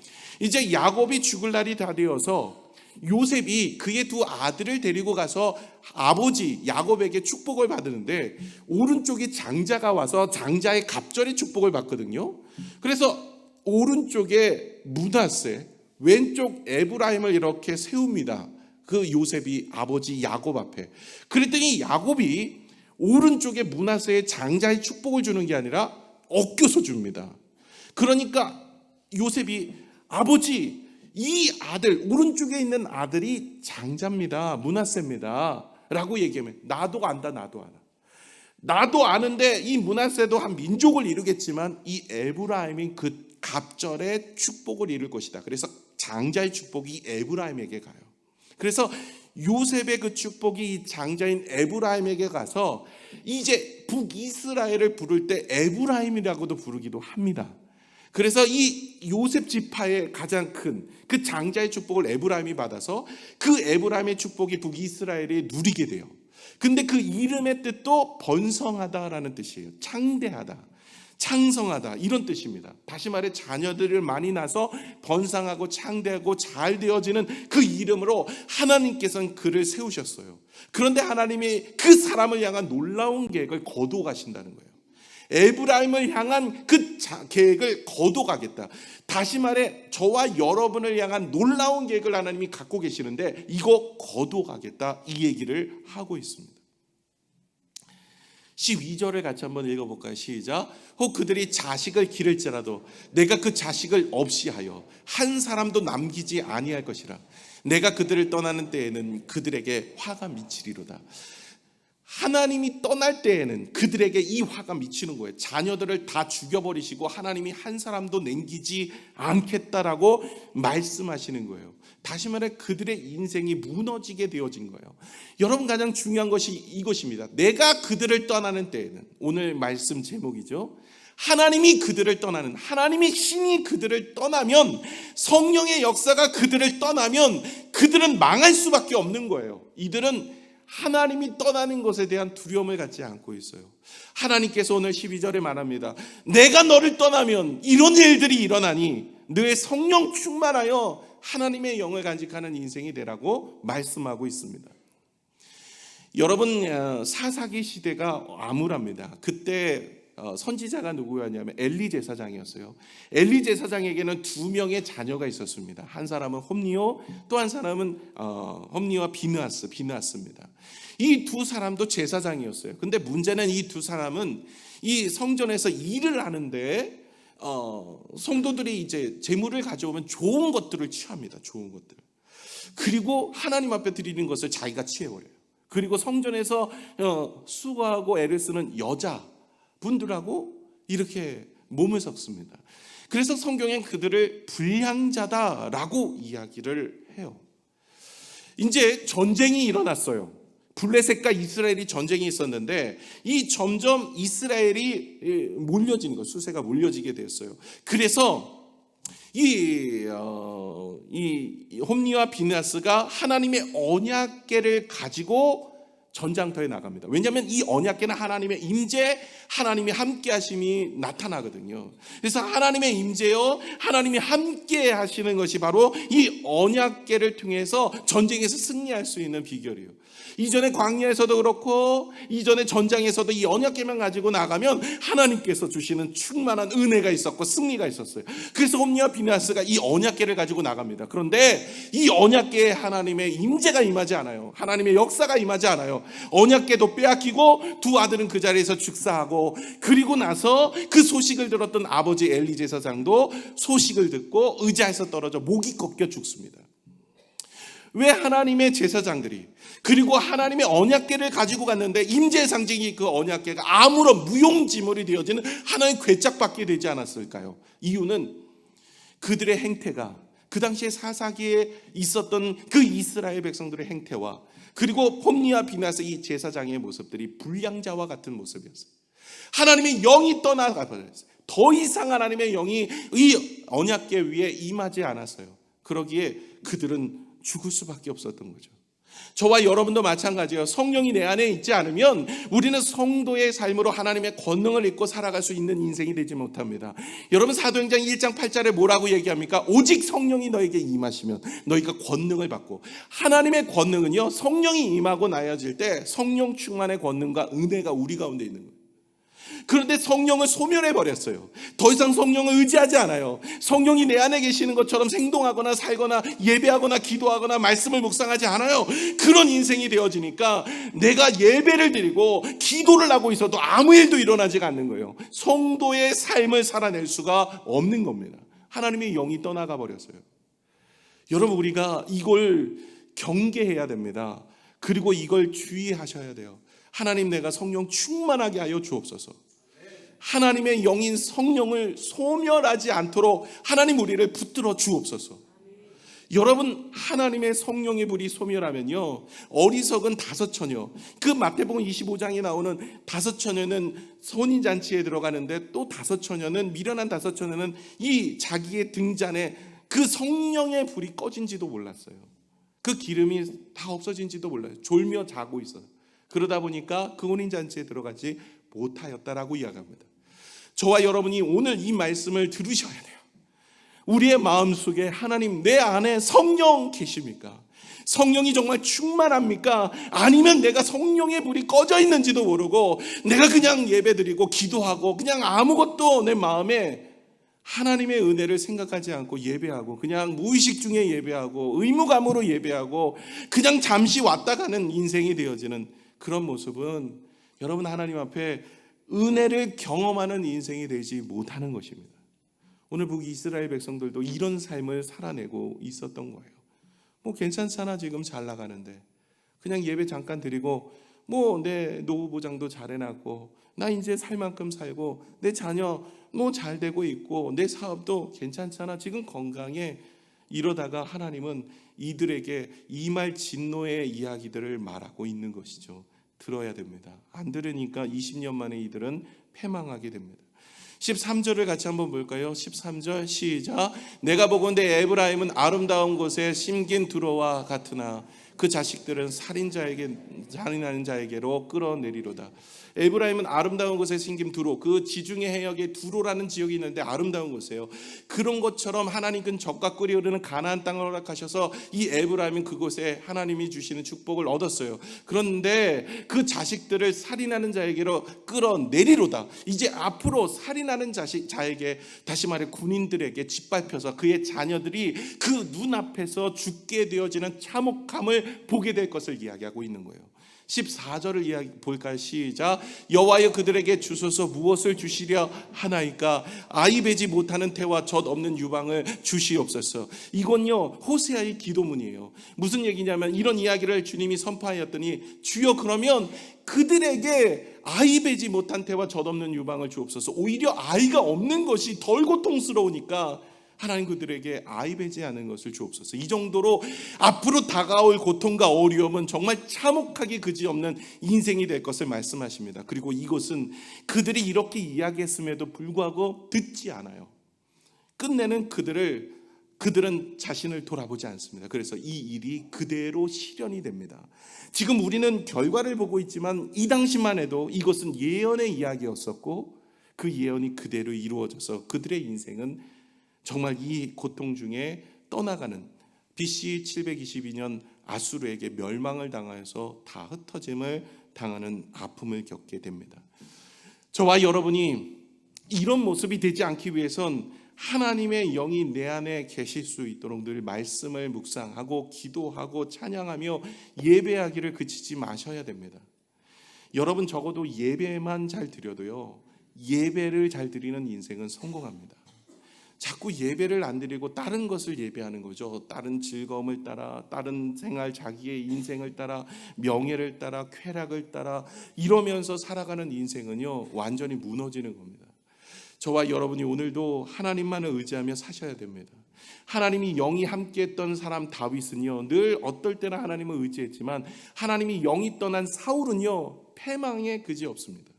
이제 야곱이 죽을 날이 다 되어서 요셉이 그의 두 아들을 데리고 가서 아버지 야곱에게 축복을 받으는데 오른쪽에 장자가 와서 장자의 갑절의 축복을 받거든요. 그래서 오른쪽에 므낫세, 왼쪽 에브라임을 이렇게 세웁니다. 그 요셉이 아버지 야곱 앞에. 그랬더니 야곱이 오른쪽에 므낫세의 장자의 축복을 주는 게 아니라 엇겨서 줍니다. 그러니까 요셉이 아버지, 이 아들, 오른쪽에 있는 아들이 장자입니다. 므낫세입니다. 라고 얘기하면 나도 안다, 나도 알아. 나도 아는데 이 므낫세도 한 민족을 이루겠지만 이 에브라임이 그 갑절의 축복을 이룰 것이다. 그래서 장자의 축복이 에브라임에게 가요. 그래서 요셉의 그 축복이 장자인 에브라임에게 가서 이제 북이스라엘을 부를 때 에브라임이라고도 부르기도 합니다. 그래서 이 요셉 지파의 가장 큰 그 장자의 축복을 에브라임이 받아서 그 에브라임의 축복이 북이스라엘이 누리게 돼요. 근데 그 이름의 뜻도 번성하다라는 뜻이에요. 창대하다, 창성하다, 이런 뜻입니다. 다시 말해 자녀들을 많이 낳아서 번성하고 창대하고 잘 되어지는 그 이름으로 하나님께서는 그를 세우셨어요. 그런데 하나님이 그 사람을 향한 놀라운 계획을 거두어 가신다는 거예요. 에브라임을 향한 그 계획을 거둬가겠다. 다시 말해 저와 여러분을 향한 놀라운 계획을 하나님이 갖고 계시는데 이거 거둬가겠다, 이 얘기를 하고 있습니다. 12절을 같이 한번 읽어볼까요? 시작. 혹 그들이 자식을 기를지라도 내가 그 자식을 없이 하여 한 사람도 남기지 아니할 것이라. 내가 그들을 떠나는 때에는 그들에게 화가 미치리로다. 하나님이 떠날 때에는 그들에게 이 화가 미치는 거예요. 자녀들을 다 죽여버리시고 하나님이 한 사람도 남기지 않겠다라고 말씀하시는 거예요. 다시 말해 그들의 인생이 무너지게 되어진 거예요. 여러분, 가장 중요한 것이 이것입니다. 내가 그들을 떠나는 때에는, 오늘 말씀 제목이죠. 하나님이 그들을 떠나는, 하나님의 신이 그들을 떠나면, 성령의 역사가 그들을 떠나면 그들은 망할 수밖에 없는 거예요. 이들은 하나님이 떠나는 것에 대한 두려움을 갖지 않고 있어요. 하나님께서 오늘 12절에 말합니다. 내가 너를 떠나면 이런 일들이 일어나니 너의 성령 충만하여 하나님의 영을 간직하는 인생이 되라고 말씀하고 있습니다. 여러분, 사사기 시대가 암울합니다. 그때 선지자가 누구였냐면 엘리 제사장이었어요. 엘리 제사장에게는 두 명의 자녀가 있었습니다. 한 사람은 홈리오, 또 한 사람은 홈리오와 비느하스입니다. 이 두 사람도 제사장이었어요. 근데 문제는 이 두 사람은 이 성전에서 일을 하는데 성도들이 이제 제물을 가져오면 좋은 것들을 취합니다. 좋은 것들. 그리고 하나님 앞에 드리는 것을 자기가 취해버려요. 그리고 성전에서 수고하고 애를 쓰는 여자 분들하고 이렇게 몸을 섞습니다. 그래서 성경엔 그들을 불량자다라고 이야기를 해요. 이제 전쟁이 일어났어요. 블레셋과 이스라엘이 전쟁이 있었는데 이 점점 이스라엘이 몰려지는 거, 수세가 몰려지게 되었어요. 그래서 이 홈리와 비느하스가 하나님의 언약궤를 가지고 전장터에 나갑니다. 왜냐하면 이 언약궤는 하나님의 임재, 하나님의 함께하심이 나타나거든요. 그래서 하나님의 임재요, 하나님이 함께 하시는 것이 바로 이 언약궤를 통해서 전쟁에서 승리할 수 있는 비결이에요. 이전에 광야에서도 그렇고 이전에 전장에서도 이 언약궤만 가지고 나가면 하나님께서 주시는 충만한 은혜가 있었고 승리가 있었어요. 그래서 홈리와 비나스가 이 언약궤를 가지고 나갑니다. 그런데 이 언약궤에 하나님의 임재가 임하지 않아요. 하나님의 역사가 임하지 않아요. 언약궤도 빼앗기고 두 아들은 그 자리에서 죽사하고, 그리고 나서 그 소식을 들었던 아버지 엘리 제사장도 소식을 듣고 의자에서 떨어져 목이 꺾여 죽습니다. 왜 하나님의 제사장들이, 그리고 하나님의 언약궤를 가지고 갔는데 임재의 상징이 그 언약궤가 아무런 무용지물이 되어지는 하나의 궤짝받게 되지 않았을까요? 이유는 그들의 행태가, 그 당시에 사사기에 있었던 그 이스라엘 백성들의 행태와, 그리고 홈리와 비나스 이 제사장의 모습들이 불량자와 같은 모습이었어요. 하나님의 영이 떠나가 버렸어요. 더 이상 하나님의 영이 이 언약궤 위에 임하지 않았어요. 그러기에 그들은 죽을 수밖에 없었던 거죠. 저와 여러분도 마찬가지예요. 성령이 내 안에 있지 않으면 우리는 성도의 삶으로 하나님의 권능을 잊고 살아갈 수 있는 인생이 되지 못합니다. 여러분, 사도행전 1장 8절에 뭐라고 얘기합니까? 오직 성령이 너에게 임하시면 너희가 권능을 받고, 하나님의 권능은요, 성령이 임하고 나여질 때 성령 충만의 권능과 은혜가 우리 가운데 있는 거예요. 그런데 성령을 소멸해버렸어요. 더 이상 성령을 의지하지 않아요. 성령이 내 안에 계시는 것처럼 행동하거나 살거나 예배하거나 기도하거나 말씀을 묵상하지 않아요. 그런 인생이 되어지니까 내가 예배를 드리고 기도를 하고 있어도 아무 일도 일어나지가 않는 거예요. 성도의 삶을 살아낼 수가 없는 겁니다. 하나님의 영이 떠나가 버렸어요. 여러분, 우리가 이걸 경계해야 됩니다. 그리고 이걸 주의하셔야 돼요. 하나님, 내가 성령 충만하게 하여 주옵소서. 하나님의 영인 성령을 소멸하지 않도록 하나님 우리를 붙들어 주옵소서. 여러분, 하나님의 성령의 불이 소멸하면요, 어리석은 다섯 처녀, 그 마태복음 25장에 나오는 다섯 처녀는 혼인잔치에 들어가는데, 또 다섯 처녀는, 미련한 다섯 처녀는 이 자기의 등잔에 그 성령의 불이 꺼진지도 몰랐어요. 그 기름이 다 없어진지도 몰라요. 졸며 자고 있어요. 그러다 보니까 그 혼인잔치에 들어가지 못하였다라고 이야기합니다. 저와 여러분이 오늘 이 말씀을 들으셔야 돼요. 우리의 마음속에 하나님, 내 안에 성령 계십니까? 성령이 정말 충만합니까? 아니면 내가 성령의 불이 꺼져 있는지도 모르고 내가 그냥 예배드리고 기도하고 그냥 아무것도 내 마음에 하나님의 은혜를 생각하지 않고 예배하고, 그냥 무의식 중에 예배하고 의무감으로 예배하고 그냥 잠시 왔다 가는 인생이 되어지는 그런 모습은 여러분, 하나님 앞에 은혜를 경험하는 인생이 되지 못하는 것입니다. 오늘 북이스라엘 백성들도 이런 삶을 살아내고 있었던 거예요. 뭐 괜찮잖아, 지금 잘 나가는데 그냥 예배 잠깐 드리고, 뭐 내 노후 보장도 잘 해놨고, 나 이제 살 만큼 살고, 내 자녀 뭐 잘 되고 있고, 내 사업도 괜찮잖아, 지금 건강해. 이러다가 하나님은 이들에게 이 말 진노의 이야기들을 말하고 있는 것이죠. 들어야 됩니다. 안 들으니까 20년 만에 이들은 패망하게 됩니다. 13절을 같이 한번 볼까요? 13절 시작. 내가 보건대 에브라임은 아름다운 곳에 심긴 두로와 같으나 그 자식들은 살인하는 자에게로 끌어내리로다. 에브라임은 아름다운 곳에 심긴 두로, 그 지중해 해역에 두로라는 지역이 있는데 아름다운 곳이에요. 그런 것처럼 하나님은 젖과 꿀이 흐르는 가나안 땅을 허락하셔서 이 에브라임은 그곳에 하나님이 주시는 축복을 얻었어요. 그런데 그 자식들을 살인하는 자에게로 끌어내리로다. 이제 앞으로 살인하는 자에게, 다시 말해 군인들에게 짓밟혀서 그의 자녀들이 그 눈앞에서 죽게 되어지는 참혹함을 보게 될 것을 이야기하고 있는 거예요. 14절을 이야기 볼까요? 시작. 여호와여 그들에게 주소서 무엇을 주시려 하나이까? 아이 베지 못하는 태와 젖 없는 유방을 주시옵소서. 이건요, 호세아의 기도문이에요. 무슨 얘기냐면 이런 이야기를 주님이 선포하였더니, 주여 그러면 그들에게 아이 베지 못한 태와 젖 없는 유방을 주옵소서. 오히려 아이가 없는 것이 덜 고통스러우니까 하나님 그들에게 아이 베지 않은 것을 주옵소서. 이 정도로 앞으로 다가올 고통과 어려움은 정말 참혹하기 그지없는 인생이 될 것을 말씀하십니다. 그리고 이것은 그들이 이렇게 이야기했음에도 불구하고 듣지 않아요. 끝내는 그들을 그들은 자신을 돌아보지 않습니다. 그래서 이 일이 그대로 실현이 됩니다. 지금 우리는 결과를 보고 있지만 이 당시만 해도 이것은 예언의 이야기였었고 그 예언이 그대로 이루어져서 그들의 인생은 정말 이 고통 중에 떠나가는 BC 722년 아수르에게 멸망을 당하여서 다 흩어짐을 당하는 아픔을 겪게 됩니다. 저와 여러분이 이런 모습이 되지 않기 위해선 하나님의 영이 내 안에 계실 수 있도록 늘 말씀을 묵상하고 기도하고 찬양하며 예배하기를 그치지 마셔야 됩니다. 여러분 적어도 예배만 잘 드려도요, 예배를 잘 드리는 인생은 성공합니다. 자꾸 예배를 안 드리고 다른 것을 예배하는 거죠. 다른 즐거움을 따라, 다른 생활, 자기의 인생을 따라, 명예를 따라, 쾌락을 따라 이러면서 살아가는 인생은요 완전히 무너지는 겁니다. 저와 여러분이 오늘도 하나님만을 의지하며 사셔야 됩니다. 하나님이 영이 함께했던 사람 다윗은요 늘 어떨 때나 하나님을 의지했지만 하나님이 영이 떠난 사울은요 패망의 그지 없습니다.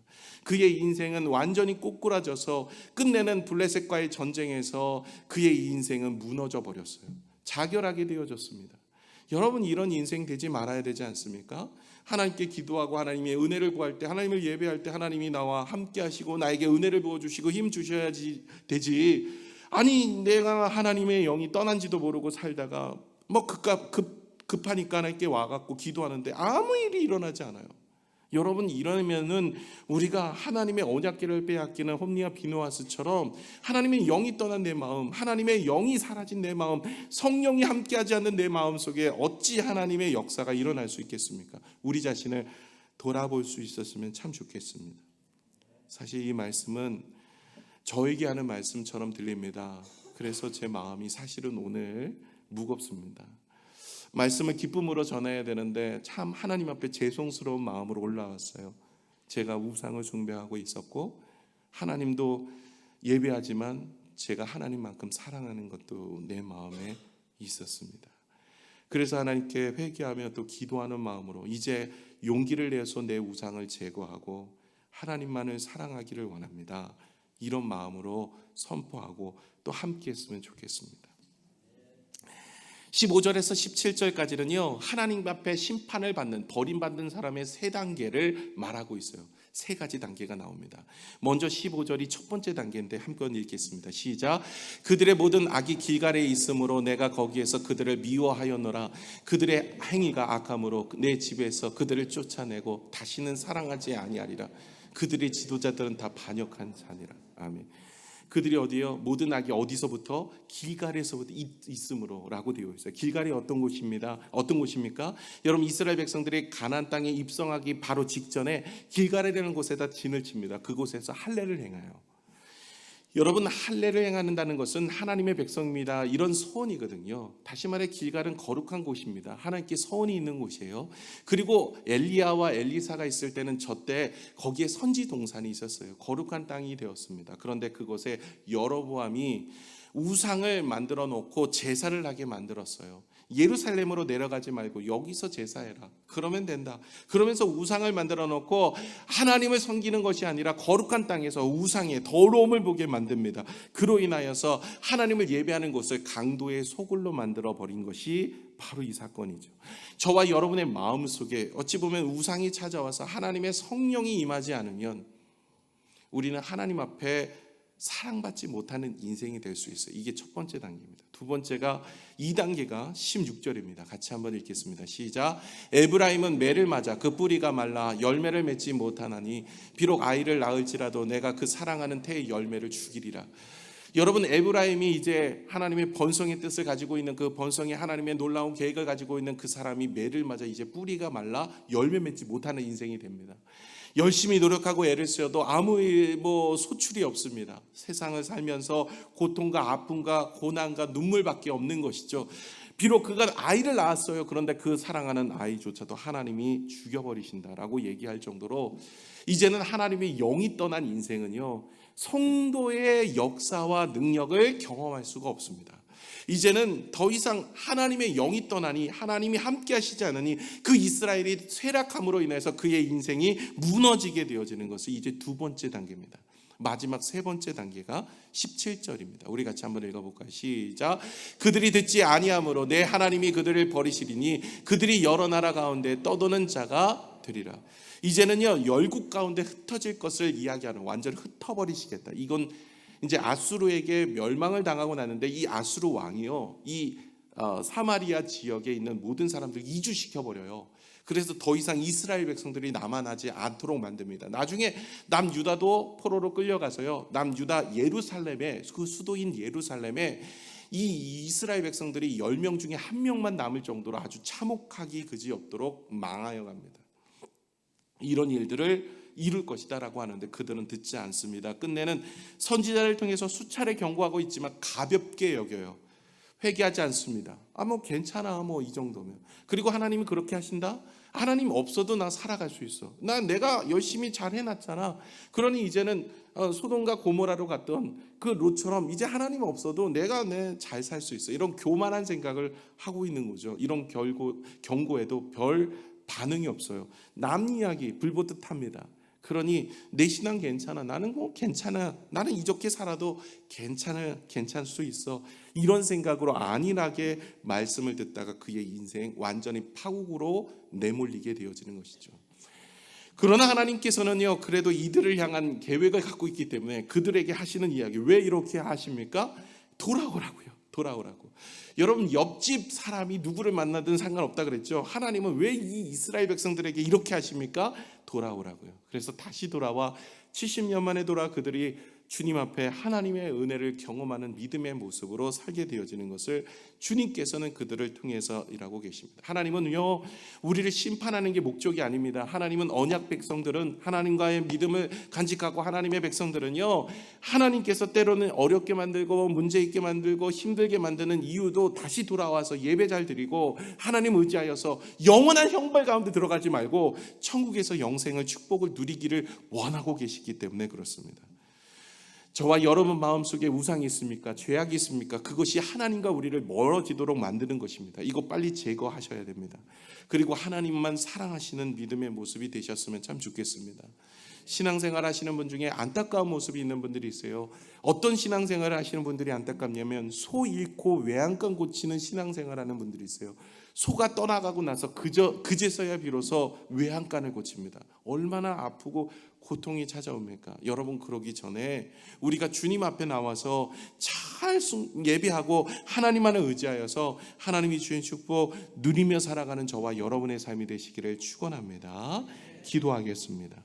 그의 인생은 완전히 꼬꾸라져서 끝내는 블레셋과의 전쟁에서 그의 인생은 무너져 버렸어요. 자결하게 되어졌습니다. 여러분 이런 인생 되지 말아야 되지 않습니까? 하나님께 기도하고 하나님의 은혜를 구할 때, 하나님을 예배할 때 하나님이 나와 함께 하시고 나에게 은혜를 부어주시고 힘 주셔야지 되지. 아니 내가 하나님의 영이 떠난지도 모르고 살다가 뭐 급하니까 하나님께 와갖고 기도하는데 아무 일이 일어나지 않아요. 여러분 이러면은 우리가 하나님의 언약궤를 빼앗기는 홈리와 비누아스처럼 하나님의 영이 떠난 내 마음, 하나님의 영이 사라진 내 마음, 성령이 함께하지 않는 내 마음 속에 어찌 하나님의 역사가 일어날 수 있겠습니까? 우리 자신을 돌아볼 수 있었으면 참 좋겠습니다. 사실 이 말씀은 저에게 하는 말씀처럼 들립니다. 그래서 제 마음이 사실은 오늘 무겁습니다. 말씀을 기쁨으로 전해야 되는데 참 하나님 앞에 죄송스러운 마음으로 올라왔어요. 제가 우상을 숭배하고 있었고 하나님도 예배하지만 제가 하나님만큼 사랑하는 것도 내 마음에 있었습니다. 그래서 하나님께 회개하며 또 기도하는 마음으로 이제 용기를 내서 내 우상을 제거하고 하나님만을 사랑하기를 원합니다. 이런 마음으로 선포하고 또 함께 했으면 좋겠습니다. 15절에서 17절까지는요 하나님 앞에 심판을 받는, 버림받는 사람의 세 단계를 말하고 있어요. 세 가지 단계가 나옵니다. 먼저 15절이 첫 번째 단계인데 한번 읽겠습니다. 시작. 그들의 모든 악이 길갈에 있으므로 내가 거기에서 그들을 미워하였노라. 그들의 행위가 악함으로 내 집에서 그들을 쫓아내고 다시는 사랑하지 아니하리라. 그들의 지도자들은 다 반역한 자니라. 아멘. 그들이 어디요? 모든 악이 어디서부터? 길갈에서부터 있음으로 라고 되어 있어요. 길갈이 어떤 곳입니다? 어떤 곳입니까? 여러분 이스라엘 백성들이 가나안 땅에 입성하기 바로 직전에 길갈이라는 곳에다 진을 칩니다. 그곳에서 할례를 행해요. 여러분 할례를 행한다는 것은 하나님의 백성입니다. 이런 소원이거든요. 다시 말해 길갈은 거룩한 곳입니다. 하나님께 소원이 있는 곳이에요. 그리고 엘리야와 엘리사가 있을 때는 저때 거기에 선지 동산이 있었어요. 거룩한 땅이 되었습니다. 그런데 그곳에 여로보암이 우상을 만들어 놓고 제사를 하게 만들었어요. 예루살렘으로 내려가지 말고 여기서 제사해라. 그러면 된다. 그러면서 우상을 만들어 놓고 하나님을 섬기는 것이 아니라 거룩한 땅에서 우상의 더러움을 보게 만듭니다. 그로 인하여서 하나님을 예배하는 곳을 강도의 소굴로 만들어 버린 것이 바로 이 사건이죠. 저와 여러분의 마음속에 어찌 보면 우상이 찾아와서 하나님의 성령이 임하지 않으면 우리는 하나님 앞에 사랑받지 못하는 인생이 될 수 있어요. 이게 첫 번째 단계입니다. 두 번째가 2단계가 16절입니다. 같이 한번 읽겠습니다. 시작. 에브라임은 매를 맞아 그 뿌리가 말라 열매를 맺지 못하나니 비록 아이를 낳을지라도 내가 그 사랑하는 태의 열매를 죽이리라. 여러분 에브라임이 이제 하나님의 번성의 뜻을 가지고 있는 그 번성의 하나님의 놀라운 계획을 가지고 있는 그 사람이 매를 맞아 이제 뿌리가 말라 열매 맺지 못하는 인생이 됩니다. 열심히 노력하고 애를 쓰여도 아무 소출이 없습니다. 세상을 살면서 고통과 아픔과 고난과 눈물밖에 없는 것이죠. 비록 그가 아이를 낳았어요. 그런데 그 사랑하는 아이조차도 하나님이 죽여버리신다라고 얘기할 정도로 이제는 하나님의 영이 떠난 인생은요 성도의 역사와 능력을 경험할 수가 없습니다. 이제는 더 이상 하나님의 영이 떠나니 하나님이 함께 하시지 않으니 그 이스라엘이 쇠락함으로 인해서 그의 인생이 무너지게 되어지는 것이 이제 두 번째 단계입니다. 마지막 세 번째 단계가 17절입니다. 우리 같이 한번 읽어볼까요? 시작. 그들이 듣지 아니함으로 내 하나님이 그들을 버리시리니 그들이 여러 나라 가운데 떠도는 자가 되리라. 이제는요, 열국 가운데 흩어질 것을 이야기하는, 완전히 흩어버리시겠다. 이건 이제 아수르에게 멸망을 당하고 나는데 이 아수르 왕이요, 이 사마리아 지역에 있는 모든 사람들 이주시켜 버려요. 그래서 더 이상 이스라엘 백성들이 남아나지 않도록 만듭니다. 나중에 남유다도 포로로 끌려가서요, 남유다 예루살렘에, 그 수도인 예루살렘에 이 이스라엘 백성들이 10명 중에 1명만 남을 정도로 아주 참혹하기 그지없도록 망하여 갑니다. 이런 일들을 이룰 것이다 라고 하는데 그들은 듣지 않습니다. 끝내는 선지자를 통해서 수차례 경고하고 있지만 가볍게 여겨요. 회개하지 않습니다. 뭐 괜찮아, 뭐 이 정도면. 그리고 하나님이 그렇게 하신다? 하나님 없어도 나 살아갈 수 있어. 내가 열심히 잘 해놨잖아. 그러니 이제는 소돔과 고모라로 갔던 그 롯처럼 이제 하나님 없어도 내가 잘 살 수 있어. 이런 교만한 생각을 하고 있는 거죠. 이런 경고에도 별 반응이 없어요. 남 이야기 불보듯 합니다. 그러니 내 신앙 괜찮아. 나는 뭐 괜찮아. 나는 이렇게 살아도 괜찮을 수 있어. 이런 생각으로 안일하게 말씀을 듣다가 그의 인생 완전히 파국으로 내몰리게 되어지는 것이죠. 그러나 하나님께서는요, 그래도 이들을 향한 계획을 갖고 있기 때문에 그들에게 하시는 이야기, 왜 이렇게 하십니까? 돌아오라고요. 돌아오라고. 여러분, 옆집 사람이 누구를 만나든 상관없다 그랬죠. 하나님은 왜 이 이스라엘 백성들에게 이렇게 하십니까? 돌아오라고요. 그래서 다시 돌아와 70년 만에 돌아 그들이 주님 앞에 하나님의 은혜를 경험하는 믿음의 모습으로 살게 되어지는 것을 주님께서는 그들을 통해서 일하고 계십니다. 하나님은요, 우리를 심판하는 게 목적이 아닙니다. 하나님은 언약 백성들은, 하나님과의 믿음을 간직하고 하나님의 백성들은요, 하나님께서 때로는 어렵게 만들고 문제 있게 만들고 힘들게 만드는 이유도 다시 돌아와서 예배 잘 드리고 하나님 의지하여서 영원한 형벌 가운데 들어가지 말고 천국에서 영생을, 축복을 누리기를 원하고 계시기 때문에 그렇습니다. 저와 여러분 마음속에 우상이 있습니까? 죄악이 있습니까? 그것이 하나님과 우리를 멀어지도록 만드는 것입니다. 이거 빨리 제거하셔야 됩니다. 그리고 하나님만 사랑하시는 믿음의 모습이 되셨으면 참 좋겠습니다. 신앙생활 하시는 분 중에 안타까운 모습이 있는 분들이 있어요. 어떤 신앙생활을 하시는 분들이 안타깝냐면 소 잃고 외양간 고치는 신앙생활 하는 분들이 있어요. 소가 떠나가고 나서 그제서야 비로소 외양간을 고칩니다. 얼마나 아프고 고통이 찾아옵니까? 여러분, 그러기 전에 우리가 주님 앞에 나와서 잘 예배하고 하나님만을 의지하여서 하나님이 주신 축복 누리며 살아가는 저와 여러분의 삶이 되시기를 축원합니다. 기도하겠습니다.